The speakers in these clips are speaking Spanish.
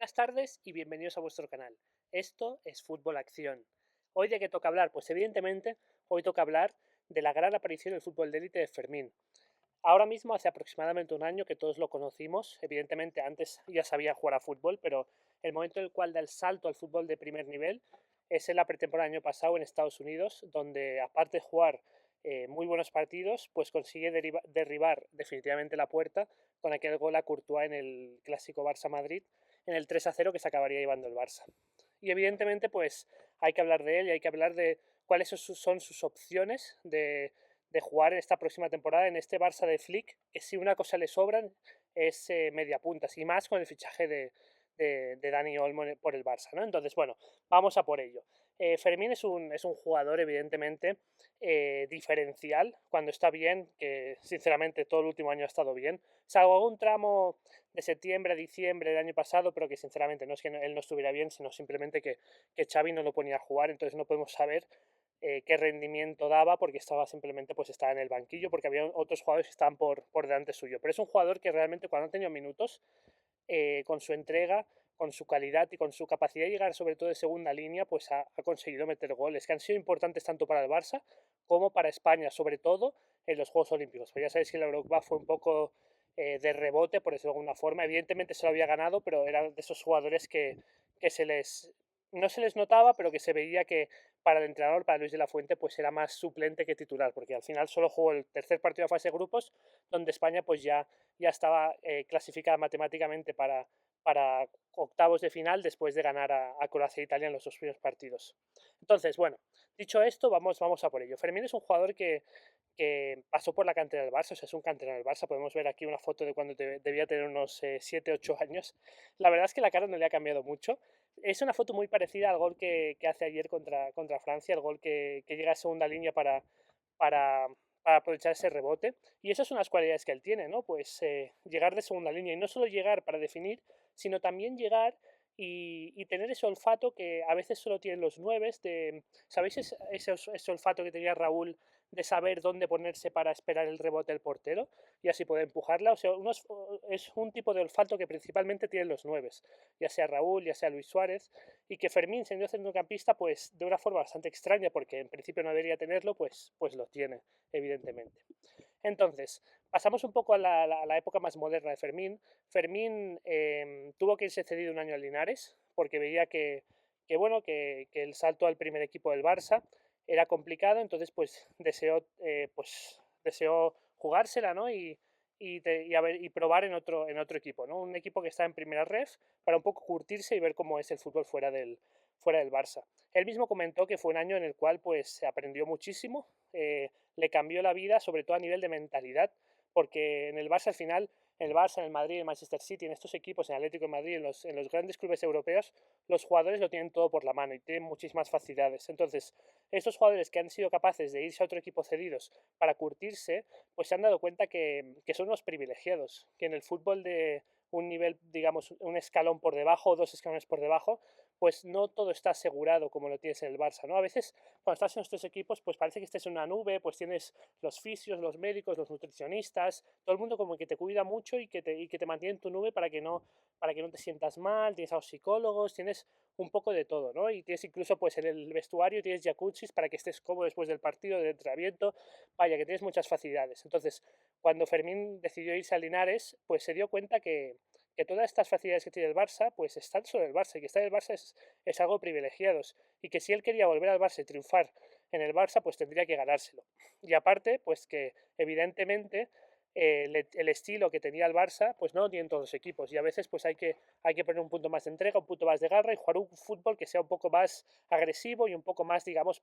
Buenas tardes y bienvenidos a vuestro canal. Esto es Fútbol Acción. ¿Hoy de qué toca hablar? Pues evidentemente hoy toca hablar de la gran aparición del fútbol de élite de Fermín. Ahora mismo hace aproximadamente un año que todos lo conocimos. Evidentemente antes ya sabía jugar a fútbol, pero el momento en el cual da el salto al fútbol de primer nivel es en la pretemporada del año pasado en Estados Unidos, donde aparte de jugar muy buenos partidos, pues consigue derribar definitivamente la puerta con aquel gol a Courtois en el clásico Barça-Madrid, en el 3-0 que se acabaría llevando el Barça. Y evidentemente pues hay que hablar de él y hay que hablar de cuáles son sus opciones de jugar en esta próxima temporada en este Barça de Flick, que si una cosa le sobran es media puntas y más con el fichaje de Dani Olmo por el Barça, ¿no? Entonces, bueno, vamos a por ello. Fermín es un jugador, evidentemente, diferencial cuando está bien, que sinceramente todo el último año ha estado bien, salvo algún tramo de septiembre a diciembre del año pasado, pero que sinceramente no es que él no estuviera bien, sino simplemente que Xavi no lo ponía a jugar, entonces no podemos saber qué rendimiento daba porque estaba simplemente pues estaba en el banquillo porque había otros jugadores que estaban por delante suyo. Pero es un jugador que realmente cuando ha tenido minutos, con su entrega, con su calidad y con su capacidad de llegar sobre todo de segunda línea, pues ha conseguido meter goles que han sido importantes tanto para el Barça como para España, sobre todo en los Juegos Olímpicos. Pues ya sabéis que la Eurocopa fue un poco de rebote, por decirlo de alguna forma. Evidentemente se lo había ganado, pero era de esos jugadores que no se les notaba, pero que se veía que para el entrenador, para Luis de la Fuente, pues era más suplente que titular, porque al final solo jugó el tercer partido de fase de grupos, donde España pues ya estaba clasificada matemáticamente para octavos de final después de ganar a Croacia e Italia en los dos primeros partidos. Entonces, bueno, dicho esto, vamos a por ello. Fermín es un jugador que pasó por la cantera del Barça, o sea, es un canterano del Barça. Podemos ver aquí una foto de cuando debía tener unos 7, 8 años. La verdad es que la cara no le ha cambiado mucho. Es una foto muy parecida al gol que hace ayer contra Francia, el gol que llega a segunda línea para, para aprovechar ese rebote. Y esas son las cualidades que él tiene, ¿no? Pues llegar de segunda línea y no solo llegar para definir, sino también llegar y tener ese olfato que a veces solo tienen los nueves. ¿Sabéis ese olfato que tenía Raúl de saber dónde ponerse para esperar el rebote del portero y así poder empujarla? O sea, es un tipo de olfato que principalmente tienen los nueves, ya sea Raúl, ya sea Luis Suárez, y que Fermín, siendo centrocampista, pues de una forma bastante extraña, porque en principio no debería tenerlo, pues lo tiene, evidentemente. Entonces, pasamos un poco a la época más moderna de Fermín. Fermín tuvo que irse cedido un año al Linares porque veía que el salto al primer equipo del Barça era complicado, entonces deseó jugársela, ¿no? Y probar en otro equipo, ¿no? Un equipo que está en primera ref para un poco curtirse y ver cómo es el fútbol fuera del Barça. Él mismo comentó que fue un año en el cual pues se aprendió muchísimo, le cambió la vida, sobre todo a nivel de mentalidad, porque en el Barça al final, en el Barça, en el Madrid, en el Manchester City, en estos equipos, en Atlético de Madrid, en los grandes clubes europeos, los jugadores lo tienen todo por la mano y tienen muchísimas facilidades. Entonces, estos jugadores que han sido capaces de irse a otro equipo cedidos para curtirse, pues se han dado cuenta que son unos privilegiados, que en el fútbol de un nivel, digamos, un escalón por debajo o dos escalones por debajo, pues no todo está asegurado como lo tienes en el Barça, ¿no? A veces cuando estás en estos equipos, pues parece que estés en una nube, pues tienes los fisios, los médicos, los nutricionistas, todo el mundo como que te cuida mucho y que te mantiene en tu nube para que no te sientas mal, tienes a los psicólogos, tienes un poco de todo, ¿no? Y tienes incluso pues en el vestuario tienes jacuzzis para que estés cómodo después del partido, del entrenamiento, vaya, que tienes muchas facilidades. Entonces, cuando Fermín decidió irse a Linares, pues se dio cuenta que todas estas facilidades que tiene el Barça, pues están sobre el Barça, y que estar en el Barça es algo privilegiados, y que si él quería volver al Barça y triunfar en el Barça, pues tendría que ganárselo. Y aparte, pues que evidentemente el estilo que tenía el Barça, pues no lo tienen todos los equipos, y a veces pues hay que poner un punto más de entrega, un punto más de garra y jugar un fútbol que sea un poco más agresivo y un poco más, digamos,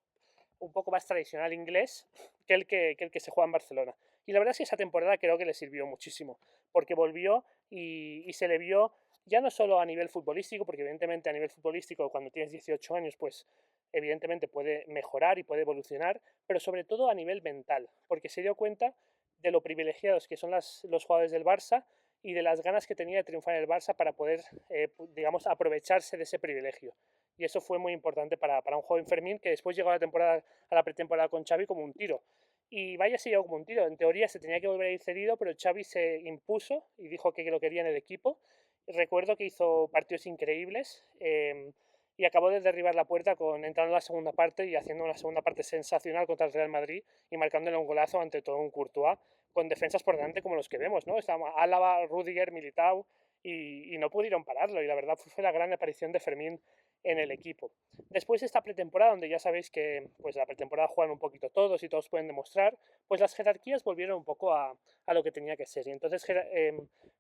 un poco más tradicional inglés que el que se juega en Barcelona. Y la verdad es que esa temporada creo que le sirvió muchísimo, porque volvió y se le vio ya no solo a nivel futbolístico, porque evidentemente a nivel futbolístico cuando tienes 18 años, pues evidentemente puede mejorar y puede evolucionar, pero sobre todo a nivel mental, porque se dio cuenta de lo privilegiados que son los jugadores del Barça y de las ganas que tenía de triunfar en el Barça para poder, digamos, aprovecharse de ese privilegio. Y eso fue muy importante para un joven Fermín que después llegó a la pretemporada con Xavi como un tiro. Y vaya si llegó como un tiro. En teoría se tenía que volver a ir cedido, pero Xavi se impuso y dijo que lo quería en el equipo recuerdo que hizo partidos increíbles y acabó de derribar la puerta entrando en la segunda parte y haciendo una segunda parte sensacional contra el Real Madrid y marcándole un golazo ante todo un Courtois con defensas por delante como los que vemos, ¿no? Estaban Álava, Rudiger, Militao y no pudieron pararlo y la verdad fue la gran aparición de Fermín en el equipo. Después de esta pretemporada, donde ya sabéis que pues la pretemporada juegan un poquito todos y todos pueden demostrar, pues las jerarquías volvieron un poco a lo que tenía que ser. Y entonces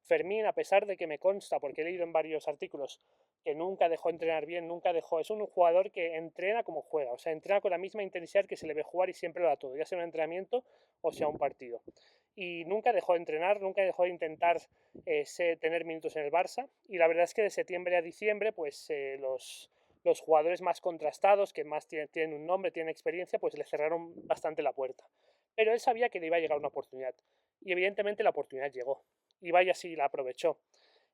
Fermín, a pesar de que me consta, porque he leído en varios artículos, que nunca dejó entrenar bien, nunca dejó, es un jugador que entrena como juega, o sea, entrena con la misma intensidad que se le ve jugar y siempre lo da todo, ya sea un entrenamiento o sea un partido. Y nunca dejó de entrenar, nunca dejó de intentar tener minutos en el Barça. Y la verdad es que de septiembre a diciembre, pues los jugadores más contrastados, que más tienen un nombre, tienen experiencia, pues le cerraron bastante la puerta. Pero él sabía que le iba a llegar una oportunidad. Y evidentemente la oportunidad llegó. Y vaya si la aprovechó.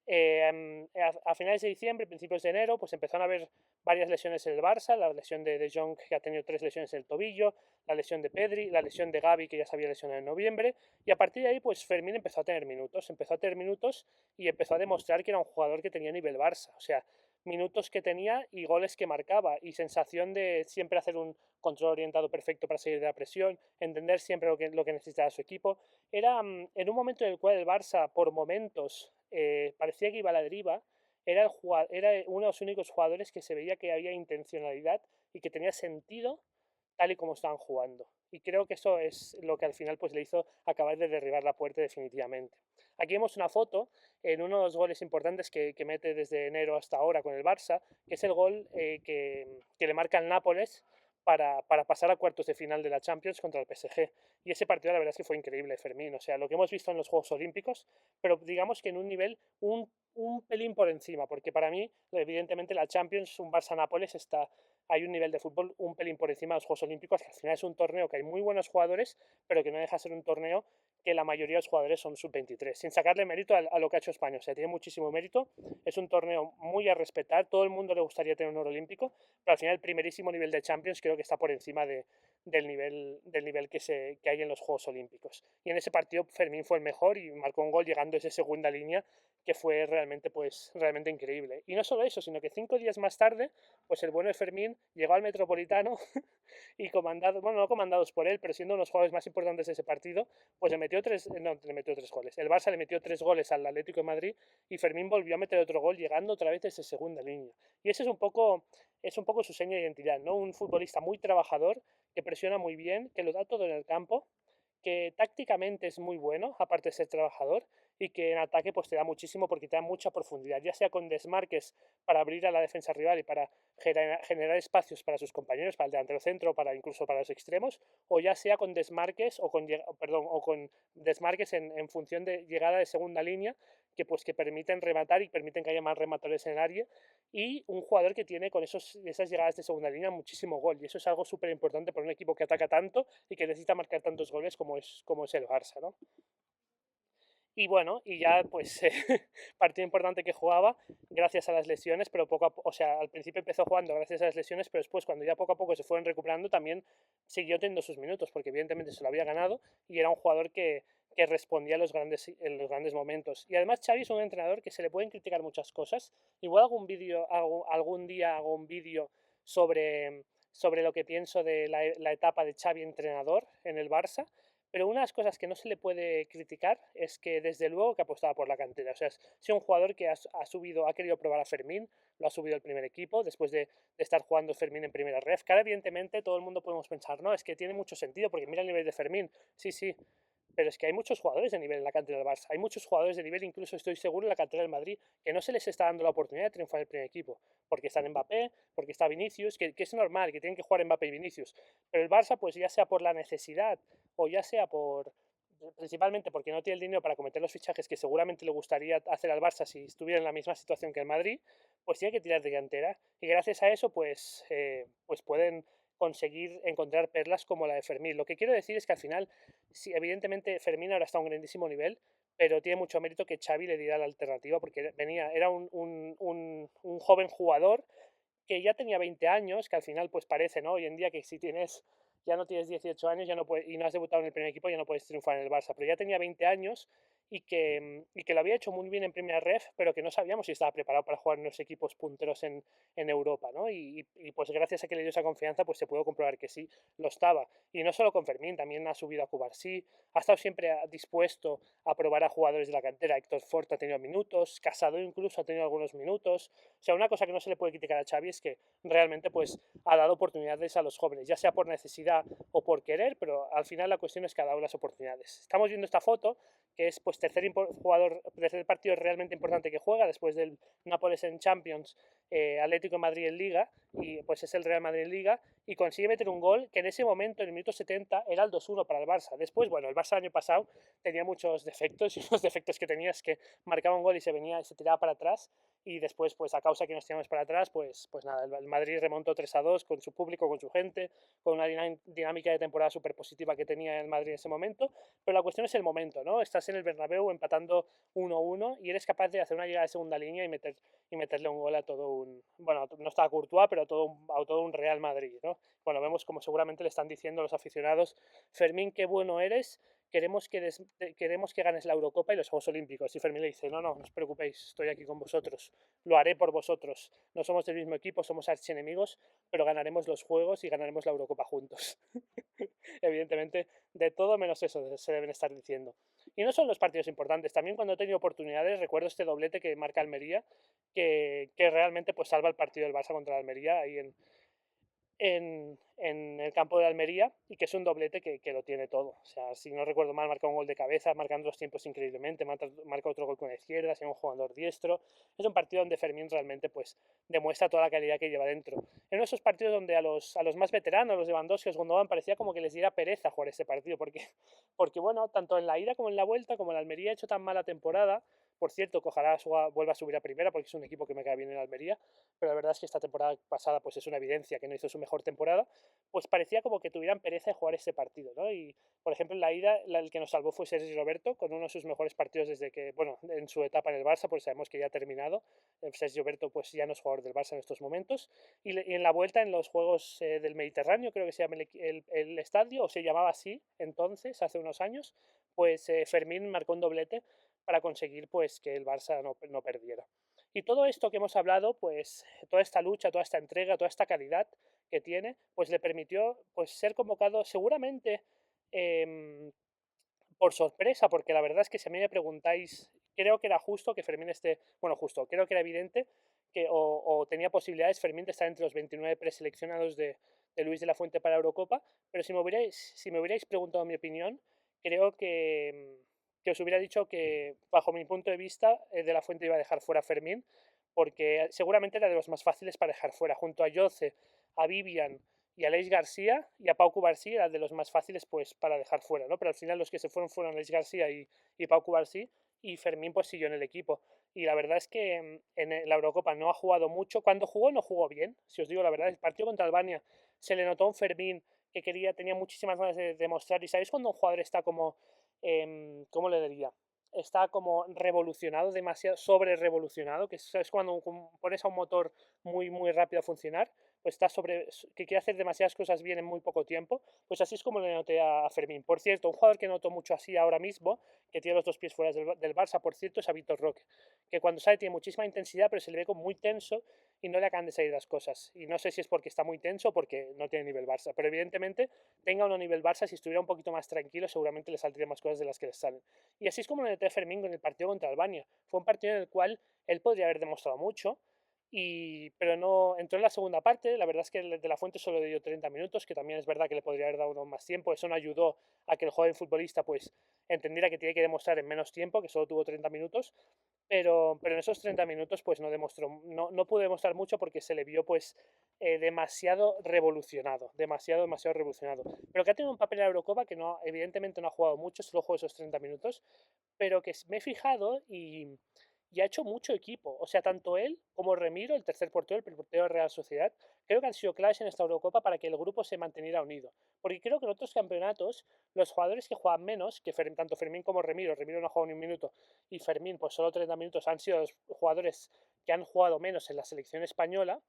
A finales de diciembre, principios de enero, pues empezaron a haber varias lesiones en el Barça, la lesión de Jong, que ha tenido 3 lesiones en el tobillo, la lesión de Pedri, la lesión de Gavi, que ya se había lesionado en noviembre, y a partir de ahí, pues Fermín empezó a tener minutos y empezó a demostrar que era un jugador que tenía nivel Barça, o sea, minutos que tenía y goles que marcaba, y sensación de siempre hacer un control orientado perfecto para salir de la presión, entender siempre lo que necesitaba su equipo. Era en un momento en el cual el Barça, por momentos, parecía que iba a la deriva, era uno de los únicos jugadores que se veía que había intencionalidad y que tenía sentido tal y como estaban jugando. Y creo que eso es lo que al final pues, le hizo acabar de derribar la puerta definitivamente. Aquí vemos una foto en uno de los goles importantes que mete desde enero hasta ahora con el Barça, que es el gol que le marca el Nápoles para pasar a cuartos de final de la Champions contra el PSG. Y ese partido la verdad es que fue increíble, Fermín. O sea, lo que hemos visto en los Juegos Olímpicos, pero digamos que en un nivel un pelín por encima, porque para mí, evidentemente, la Champions, un Barça-Nápoles, hay un nivel de fútbol un pelín por encima de los Juegos Olímpicos, que al final es un torneo que hay muy buenos jugadores, pero que no deja de ser un torneo que la mayoría de los jugadores son sub-23, sin sacarle mérito a lo que ha hecho España. O sea, tiene muchísimo mérito, es un torneo muy a respetar, todo el mundo le gustaría tener un oro olímpico, pero al final el primerísimo nivel de Champions creo que está por encima del nivel que hay en los Juegos Olímpicos. Y en ese partido Fermín fue el mejor y marcó un gol llegando a esa segunda línea que fue realmente, pues, realmente increíble. Y no solo eso, sino que 5 días más tarde, pues el bueno de Fermín llegó al Metropolitano y comandado, bueno, no comandados por él, pero siendo uno de los jugadores más importantes de ese partido, pues le metió 3 goles. El Barça le metió 3 goles al Atlético de Madrid y Fermín volvió a meter otro gol llegando otra vez desde segunda línea. Y ese es un poco su seña de identidad, ¿no? Un futbolista muy trabajador, que presiona muy bien, que lo da todo en el campo, que tácticamente es muy bueno, aparte de ser trabajador, y que en ataque pues te da muchísimo porque te da mucha profundidad, ya sea con desmarques para abrir a la defensa rival y para generar espacios para sus compañeros, para el delantero centro, incluso para los extremos, o ya sea con desmarques o con desmarques en función de llegada de segunda línea, que permiten rematar y permiten que haya más rematadores en el área, y un jugador que tiene con esas llegadas de segunda línea muchísimo gol, y eso es algo súper importante para un equipo que ataca tanto y que necesita marcar tantos goles como es el Barça, ¿no? Y bueno, y ya pues partido importante que jugaba gracias a las lesiones, pero o sea, al principio empezó jugando gracias a las lesiones, pero después cuando ya poco a poco se fueron recuperando también siguió teniendo sus minutos, porque evidentemente se lo había ganado y era un jugador que respondía en los grandes momentos. Y además Xavi es un entrenador que se le pueden criticar muchas cosas. Igual algún día hago un vídeo sobre lo que pienso de la etapa de Xavi entrenador en el Barça, pero una de las cosas que no se le puede criticar es que desde luego que apostaba por la cantera. O sea, es un jugador que ha querido probar a Fermín, lo ha subido al primer equipo después de estar jugando Fermín en primera ref. Que ahora evidentemente todo el mundo podemos pensar, no, es que tiene mucho sentido porque mira el nivel de Fermín. Sí, sí, pero es que hay muchos jugadores de nivel en la cantera del Barça. Hay muchos jugadores de nivel, incluso estoy seguro, en la cantera del Madrid, que no se les está dando la oportunidad de triunfar en el primer equipo. Porque están Mbappé, porque está Vinicius, que es normal, que tienen que jugar Mbappé y Vinicius. Pero el Barça, pues ya sea por la necesidad o ya sea principalmente porque no tiene el dinero para cometer los fichajes que seguramente le gustaría hacer al Barça si estuviera en la misma situación que el Madrid, pues tiene que tirar de cantera. Y gracias a eso, pues pueden conseguir encontrar perlas como la de Fermín. Lo que quiero decir es que al final, sí, evidentemente Fermín ahora está a un grandísimo nivel, pero tiene mucho mérito que Xavi le diera la alternativa porque era un joven jugador que ya tenía 20 años, que al final pues parece, ¿no? Hoy en día que si ya no tienes 18 años ya no puedes, y no has debutado en el primer equipo, ya no puedes triunfar en el Barça, pero ya tenía 20 años y que lo había hecho muy bien en primera ref, pero que no sabíamos si estaba preparado para jugar en los equipos punteros en Europa, ¿no? Pues gracias a que le dio esa confianza, pues se pudo comprobar que sí, lo estaba. Y no solo con Fermín, también ha subido a Cubarsí, ha estado siempre dispuesto a probar a jugadores de la cantera. Héctor Fort ha tenido minutos, Casado incluso ha tenido algunos minutos. O sea, una cosa que no se le puede criticar a Xavi es que realmente pues ha dado oportunidades a los jóvenes, ya sea por necesidad o por querer, pero al final la cuestión es que ha dado las oportunidades. Estamos viendo esta foto, que es pues tercer partido realmente importante que juega después del Nápoles en Champions, Atlético de Madrid en Liga, y pues es el Real Madrid en Liga, y consigue meter un gol que en ese momento, en el minuto 70, era el 2-1 para el Barça. Después, bueno, el Barça el año pasado tenía muchos defectos, y unos defectos que tenía es que marcaba un gol y se tiraba para atrás, y después, pues a causa que nos tiramos para atrás, pues nada, el Madrid remontó 3-2 con su público, con su gente, con una dinámica de temporada súper positiva que tenía el Madrid en ese momento, pero la cuestión es el momento, ¿no? Estás en el Bernabéu empatando 1-1 y eres capaz de hacer una llegada de segunda línea y meterle un gol a todo un... Bueno, no está a Courtois, pero a todo un Real Madrid, ¿no? Bueno, vemos como seguramente le están diciendo los aficionados, Fermín, qué bueno eres, queremos que ganes la Eurocopa y los Juegos Olímpicos. Y Fermín le dice, no, no, no os preocupéis, estoy aquí con vosotros, lo haré por vosotros. No somos del mismo equipo, somos archienemigos, pero ganaremos los Juegos y ganaremos la Eurocopa juntos. Evidentemente, de todo menos eso se deben estar diciendo. Y no son los partidos importantes, también cuando he tenido oportunidades, recuerdo este doblete que marca Almería, que realmente pues salva el partido del Barça contra Almería ahí en el campo de Almería, y que es un doblete que lo tiene todo. O sea, si no recuerdo mal, marca un gol de cabeza, marcando los tiempos increíblemente, marca otro gol con la izquierda, siendo un jugador diestro. Es un partido donde Fermín realmente pues demuestra toda la calidad que lleva dentro. En uno de esos partidos donde a los más veteranos, los de Lewandowski, los Gundogan, parecía como que les diera pereza jugar ese partido, porque bueno, tanto en la ida como en la vuelta, como el Almería ha hecho tan mala temporada. Por cierto, que ojalá vuelva a subir a primera, porque es un equipo que me cae bien en Almería, pero la verdad es que esta temporada pasada pues es una evidencia que no hizo su mejor temporada. Pues parecía como que tuvieran pereza de jugar ese partido, ¿no? Y, por ejemplo, en la ida, el que nos salvó fue Sergi Roberto, con uno de sus mejores partidos desde que, bueno, en su etapa en el Barça, pues sabemos que ya ha terminado. Sergi Roberto pues ya no es jugador del Barça en estos momentos. Y en la vuelta, en los Juegos del Mediterráneo, creo que se llama el estadio, o se llamaba así entonces, hace unos años, pues Fermín marcó un doblete para conseguir pues que el Barça no perdiera. Y todo esto que hemos hablado, pues toda esta lucha, toda esta entrega, toda esta calidad que tiene, pues le permitió pues ser convocado seguramente eh, por sorpresa, porque la verdad es que si a mí me preguntáis, creo que era justo que Fermín esté, bueno, justo, creo que era evidente que o tenía posibilidades Fermín de estar entre los 29 preseleccionados de Luis de la Fuente para Eurocopa, pero si me hubierais preguntado mi opinión, creo que os hubiera dicho que, bajo mi punto de vista, de la Fuente iba a dejar fuera a Fermín, porque seguramente era de los más fáciles para dejar fuera, junto a Yoce, a Vivian y a Aleix García y a Pau Cubarsí, era de los más fáciles pues para dejar fuera, ¿no? Pero al final los que se fueron Aleix García y Pau Cubarsí, y Fermín pues siguió en el equipo. Y la verdad es que en la Eurocopa no ha jugado mucho. Cuando jugó no jugó bien, si os digo la verdad. El partido contra Albania se le notó a un Fermín que tenía muchísimas ganas de demostrar. ¿Y sabéis cuando un jugador está como, cómo le diría? Está como revolucionado, demasiado sobre revolucionado, que es cuando pones a un motor muy rápido a funcionar, pues está que quiere hacer demasiadas cosas bien en muy poco tiempo, pues así es como le noté a Fermín. Por cierto, un jugador que noto mucho así ahora mismo, que tiene los dos pies fuera del Barça, por cierto, es a Vitor Roque, que cuando sale tiene muchísima intensidad, pero se le ve como muy tenso y no le acaban de salir las cosas. Y no sé si es porque está muy tenso o porque no tiene nivel Barça, pero evidentemente tenga uno nivel Barça, si estuviera un poquito más tranquilo, seguramente le saldrían más cosas de las que le salen. Y así es como le noté a Fermín en el partido contra Albania. Fue un partido en el cual él podría haber demostrado mucho, pero no entró en la segunda parte. La verdad es que el de la Fuente solo le dio 30 minutos, que también es verdad que le podría haber dado más tiempo. Eso no ayudó a que el joven futbolista pues entendiera que tiene que demostrar en menos tiempo, que solo tuvo 30 minutos, pero en esos 30 minutos pues no demostró, no pudo demostrar mucho porque se le vio pues demasiado revolucionado, demasiado revolucionado. Pero que ha tenido un papel en la Eurocopa que no, evidentemente no ha jugado mucho, solo jugó esos 30 minutos, pero que me he fijado y ha hecho mucho equipo. O sea, tanto él como Remiro, el tercer portero, el portero de Real Sociedad, creo que han sido claves en esta Eurocopa para que el grupo se manteniera unido. Porque creo que en otros campeonatos, los jugadores que juegan menos, que tanto Fermín como Remiro no ha jugado ni un minuto, y Fermín, pues solo 30 minutos, han sido los jugadores que han jugado menos en la selección española,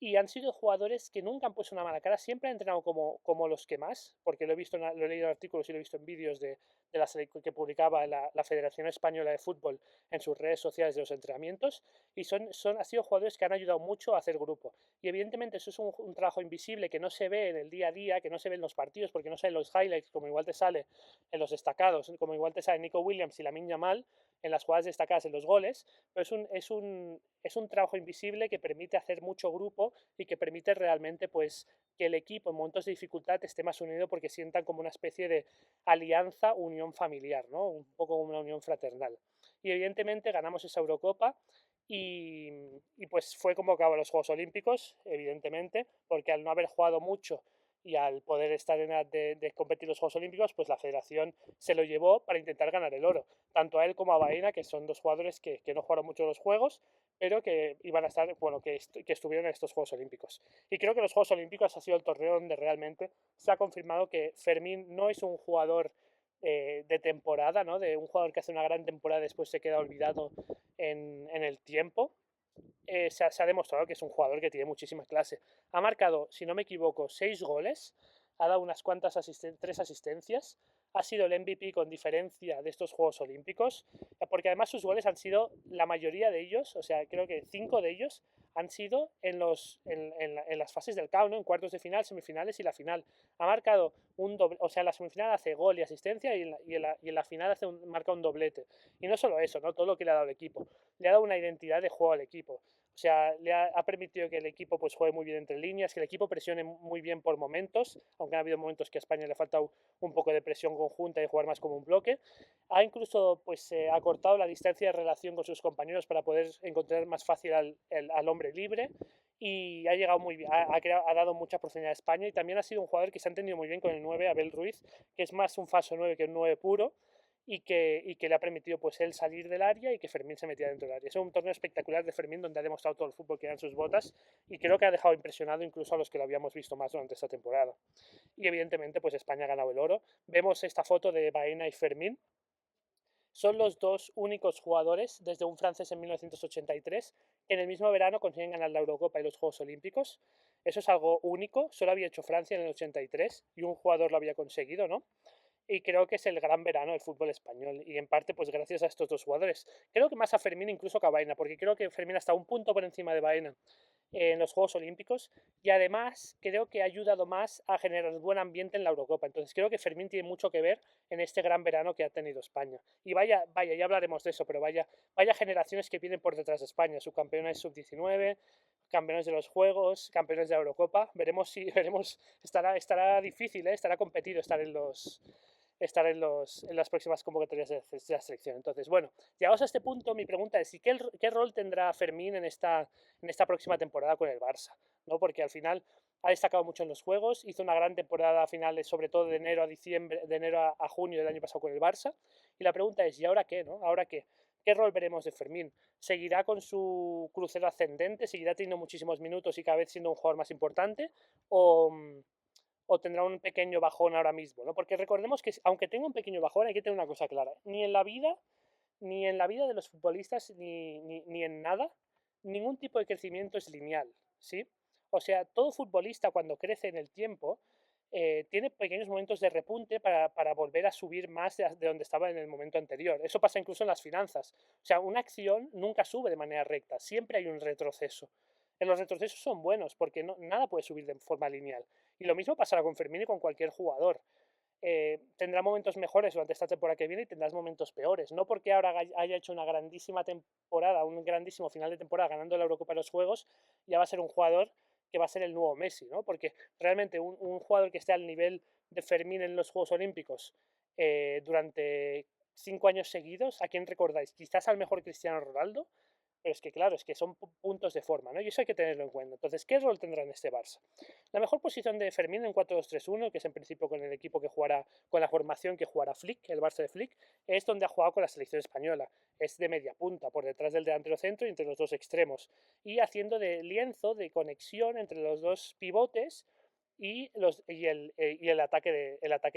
y han sido jugadores que nunca han puesto una mala cara, siempre han entrenado como los que más, porque lo he visto, lo he leído en artículos y lo he visto en vídeos de la que publicaba la Federación Española de Fútbol en sus redes sociales de los entrenamientos, y han sido jugadores que han ayudado mucho a hacer grupo. Y evidentemente eso es un trabajo invisible que no se ve en el día a día, que no se ve en los partidos, porque no salen los highlights, como igual te sale en los destacados, como igual te sale Nico Williams y Lamine Yamal en las jugadas destacadas en los goles, pero es un trabajo invisible que permite hacer mucho grupo y que permite realmente pues que el equipo en momentos de dificultad esté más unido porque sientan como una especie de alianza, unión familiar, ¿no? Un poco como una unión fraternal. Y evidentemente ganamos esa Eurocopa y, y pues fue convocado a los Juegos Olímpicos, evidentemente, porque al no haber jugado mucho y al poder estar en edad de competir los Juegos Olímpicos, pues la federación se lo llevó para intentar ganar el oro. Tanto a él como a Baena, que son dos jugadores que no jugaron mucho los Juegos, pero que iban a estar, bueno, que estuvieron en estos Juegos Olímpicos. Y creo que los Juegos Olímpicos ha sido el torneo donde realmente se ha confirmado que Fermín no es un jugador de temporada, ¿no? De un jugador que hace una gran temporada y después se queda olvidado en el tiempo. Se ha demostrado que es un jugador que tiene muchísima clase. Ha marcado, si no me equivoco, 6 goles, ha dado unas cuantas 3 asistencias, ha sido el MVP con diferencia de estos Juegos Olímpicos, porque además sus goles han sido, la mayoría de ellos, o sea, creo que 5 de ellos han sido en las fases del KO, ¿no? En cuartos de final, semifinales y la final. Ha marcado un doble, o sea, en la semifinal hace gol y asistencia y en la final marca un doblete. Y no solo eso, ¿no? Todo lo que le ha dado el equipo. Le ha dado una identidad de juego al equipo. O sea, ha permitido que el equipo pues juegue muy bien entre líneas, que el equipo presione muy bien por momentos, aunque ha habido momentos que a España le ha faltado un poco de presión conjunta y jugar más como un bloque. Ha incluso pues acortado la distancia de relación con sus compañeros para poder encontrar más fácil al hombre libre y ha llegado muy bien, ha dado mucha profundidad a España y también ha sido un jugador que se ha entendido muy bien con el 9, Abel Ruiz, que es más un falso 9 que un 9 puro, y que le ha permitido pues él salir del área y que Fermín se metiera dentro del área. Es un torneo espectacular de Fermín donde ha demostrado todo el fútbol que da en sus botas y creo que ha dejado impresionado incluso a los que lo habíamos visto más durante esta temporada. Y evidentemente pues España ha ganado el oro. Vemos esta foto de Baena y Fermín. Son los dos únicos jugadores desde un francés en 1983 que en el mismo verano consiguen ganar la Eurocopa y los Juegos Olímpicos. Eso es algo único, solo había hecho Francia en el 83 y un jugador lo había conseguido, ¿no? Y creo que es el gran verano del fútbol español y en parte pues gracias a estos dos jugadores. Creo que más a Fermín incluso que a Baena, porque creo que Fermín está un punto por encima de Baena en los Juegos Olímpicos y además creo que ha ayudado más a generar buen ambiente en la Eurocopa. Entonces creo que Fermín tiene mucho que ver en este gran verano que ha tenido España. Y vaya, ya hablaremos de eso, pero vaya generaciones que vienen por detrás de España, subcampeones sub-19, campeones de los Juegos, campeones de la Eurocopa. Veremos, estará difícil, estará competido estar en las próximas convocatorias de la selección. Entonces, bueno, llegados a este punto, mi pregunta es, ¿qué rol tendrá Fermín en esta próxima temporada con el Barça? ¿No? Porque al final ha destacado mucho en los juegos, hizo una gran temporada a finales, sobre todo de enero a diciembre, de enero a junio del año pasado con el Barça. Y la pregunta es, ¿y ahora qué? ¿No? ¿Ahora qué? ¿Qué rol veremos de Fermín? ¿Seguirá con su crucero ascendente? ¿Seguirá teniendo muchísimos minutos y cada vez siendo un jugador más importante? ¿O tendrá un pequeño bajón ahora mismo, ¿no? Porque recordemos que aunque tenga un pequeño bajón hay que tener una cosa clara, ni en la vida de los futbolistas, ni en nada, ningún tipo de crecimiento es lineal, ¿sí? O sea, todo futbolista cuando crece en el tiempo tiene pequeños momentos de repunte para volver a subir más de donde estaba en el momento anterior. Eso pasa incluso en las finanzas. O sea, una acción nunca sube de manera recta, siempre hay un retroceso. Los retrocesos son buenos porque nada puede subir de forma lineal. Y lo mismo pasará con Fermín y con cualquier jugador. Tendrá momentos mejores durante esta temporada que viene y tendrás momentos peores. No porque ahora haya hecho una grandísima temporada, un grandísimo final de temporada ganando la Eurocopa de los Juegos, ya va a ser un jugador que va a ser el nuevo Messi, ¿no? Porque realmente un jugador que esté al nivel de Fermín en los Juegos Olímpicos durante 5 años seguidos, ¿a quién recordáis? Quizás al mejor Cristiano Ronaldo, pero es que claro, es que son puntos de forma, ¿no? Y eso hay que tenerlo en cuenta. Entonces, ¿qué rol tendrá en este Barça? La mejor posición de Fermín en 4-2-3-1, que es en principio con el equipo que jugará, con la formación que jugará Flick, el Barça de Flick, es donde ha jugado con la selección española. Es de media punta, por detrás del delantero centro y entre los dos extremos. Y haciendo de lienzo, de conexión entre los dos pivotes y el ataque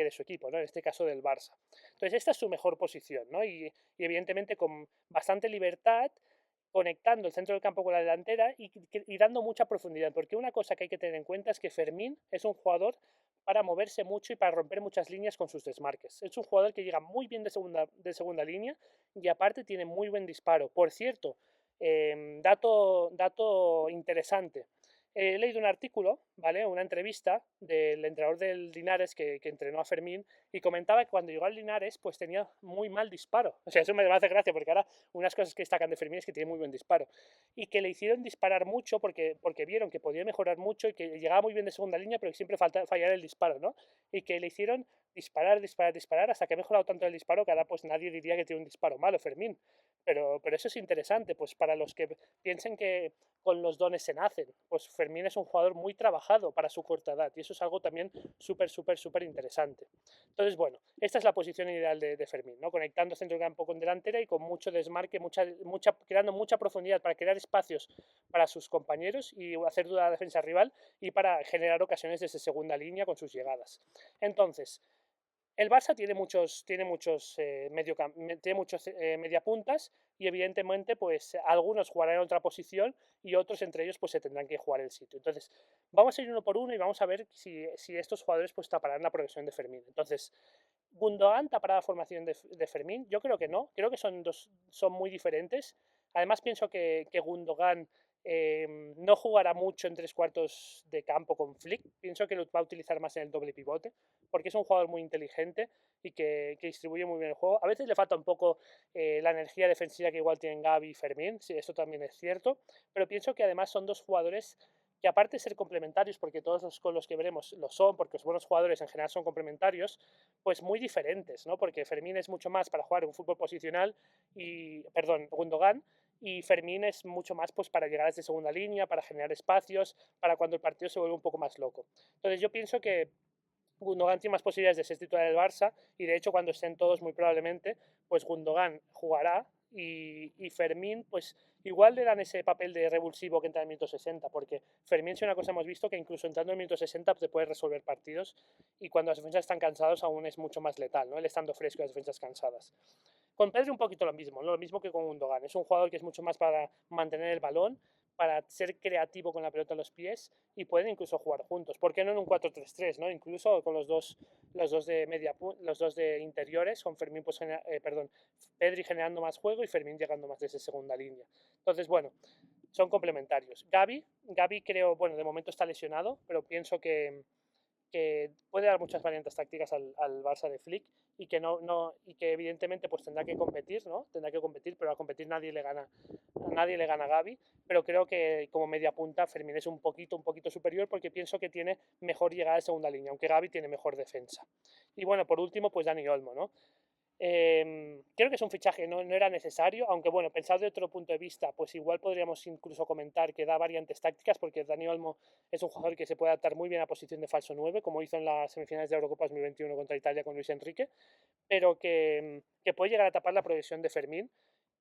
de su equipo, ¿no? En este caso del Barça. Entonces, esta es su mejor posición, ¿no? Y evidentemente con bastante libertad conectando el centro del campo con la delantera y dando mucha profundidad, porque una cosa que hay que tener en cuenta es que Fermín es un jugador para moverse mucho y para romper muchas líneas con sus desmarques. Es un jugador que llega muy bien de segunda línea y aparte tiene muy buen disparo. Por cierto, dato interesante. He leído un artículo, ¿vale? Una entrevista del entrenador del Linares que entrenó a Fermín y comentaba que cuando llegó al Linares pues tenía muy mal disparo. O sea, eso me hace gracia porque ahora unas cosas que destacan de Fermín es que tiene muy buen disparo. Y que le hicieron disparar mucho porque vieron que podía mejorar mucho y que llegaba muy bien de segunda línea pero que siempre fallaba el disparo, ¿no? Y que le hicieron disparar, disparar, disparar hasta que ha mejorado tanto el disparo que ahora pues nadie diría que tiene un disparo malo Fermín. Pero eso es interesante, pues para los que piensen que con los dones se nacen. Pues Fermín es un jugador muy trabajado para su corta edad y eso es algo también súper, súper, súper interesante. Entonces, bueno, esta es la posición ideal de Fermín, ¿no? Conectando centro de campo con delantera y con mucho desmarque, creando mucha profundidad para crear espacios para sus compañeros y hacer duda a la defensa rival y para generar ocasiones desde segunda línea con sus llegadas. Entonces, el Barça tiene muchos mediapuntas y evidentemente pues algunos jugarán en otra posición y otros entre ellos pues se tendrán que jugar el sitio. Entonces vamos a ir uno por uno y vamos a ver si estos jugadores pues taparán la progresión de Fermín. Entonces, ¿Gundogan tapará la formación de Fermín? Yo creo que no, creo que son muy diferentes. Además pienso que Gundogan no jugará mucho en tres cuartos de campo con Flick. Pienso que lo va a utilizar más en el doble pivote, porque es un jugador muy inteligente y que distribuye muy bien el juego. A veces le falta un poco la energía defensiva que igual tienen Gavi y Fermín, sí, eso también es cierto, pero pienso que además son dos jugadores que aparte de ser complementarios, porque todos los con los que veremos lo son, porque los buenos jugadores en general son complementarios, pues muy diferentes, ¿no? Porque Fermín es mucho más para jugar un fútbol posicional perdón, Gundogan, y Fermín es mucho más pues para llegar desde segunda línea, para generar espacios, para cuando el partido se vuelve un poco más loco. Entonces yo pienso que Gundogan tiene más posibilidades de ser titular del Barça y de hecho cuando estén todos muy probablemente pues Gundogan jugará y Fermín pues igual le dan ese papel de revulsivo que entra en el minuto 60 porque Fermín si una cosa hemos visto que incluso entrando en el minuto 60 te puede resolver partidos y cuando las defensas están cansados aún es mucho más letal, ¿no? Él estando fresco y las defensas cansadas. Con Pedri un poquito lo mismo, ¿no? Lo mismo que con Gundogan. Es un jugador que es mucho más para mantener el balón, para ser creativo con la pelota en los pies y pueden incluso jugar juntos. ¿Por qué no en un 4-3-3, ¿no? Incluso con los dos de los dos de interiores, con Fermín, pues, perdón, Pedri generando más juego y Fermín llegando más desde segunda línea. Entonces, bueno, son complementarios. Gavi creo, bueno, de momento está lesionado, pero pienso que puede dar muchas variantes tácticas al Barça de Flick y que y que evidentemente pues tendrá que competir, ¿no? Tendrá que competir, pero a competir nadie le gana a Gavi, pero creo que como media punta Fermín es un poquito superior porque pienso que tiene mejor llegada de segunda línea, aunque Gavi tiene mejor defensa. Y bueno, por último, pues Dani Olmo, ¿no? Creo que es un fichaje, no era necesario, aunque bueno, pensado de otro punto de vista, pues igual podríamos incluso comentar que da variantes tácticas, porque Dani Olmo es un jugador que se puede adaptar muy bien a posición de falso 9, como hizo en las semifinales de Eurocopa 2021 contra Italia con Luis Enrique, pero que puede llegar a tapar la progresión de Fermín,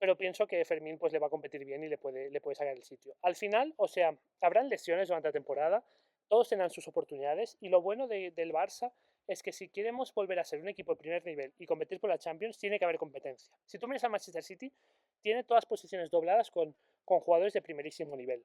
pero pienso que Fermín pues le va a competir bien y le puede sacar el sitio. Al final, o sea, habrán lesiones durante la temporada, todos tendrán sus oportunidades y lo bueno del Barça es que si queremos volver a ser un equipo de primer nivel y competir por la Champions, tiene que haber competencia. Si tú miras al Manchester City, tiene todas posiciones dobladas con jugadores de primerísimo nivel.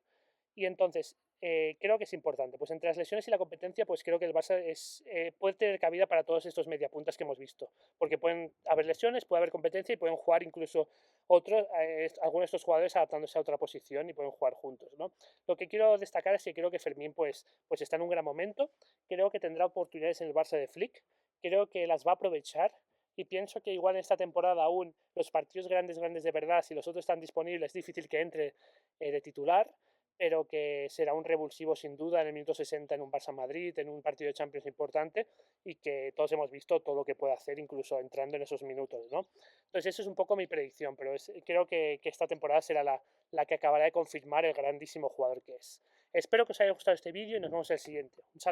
Y entonces, creo que es importante. Pues entre las lesiones y la competencia, pues creo que el Barça puede tener cabida para todos estos mediapuntas que hemos visto. Porque pueden haber lesiones, puede haber competencia y pueden jugar incluso algunos de estos jugadores adaptándose a otra posición y pueden jugar juntos, ¿no? Lo que quiero destacar es que creo que Fermín pues está en un gran momento. Creo que tendrá oportunidades en el Barça de Flick. Creo que las va a aprovechar. Y pienso que igual en esta temporada aún los partidos grandes, grandes de verdad, si los otros están disponibles, es difícil que entre de titular, pero que será un revulsivo sin duda en el minuto 60 en un Barça Madrid, en un partido de Champions importante y que todos hemos visto todo lo que puede hacer incluso entrando en esos minutos, ¿no? Entonces eso es un poco mi predicción, pero creo que esta temporada será la que acabará de confirmar el grandísimo jugador que es. Espero que os haya gustado este vídeo y nos vemos en el siguiente. Un saludo.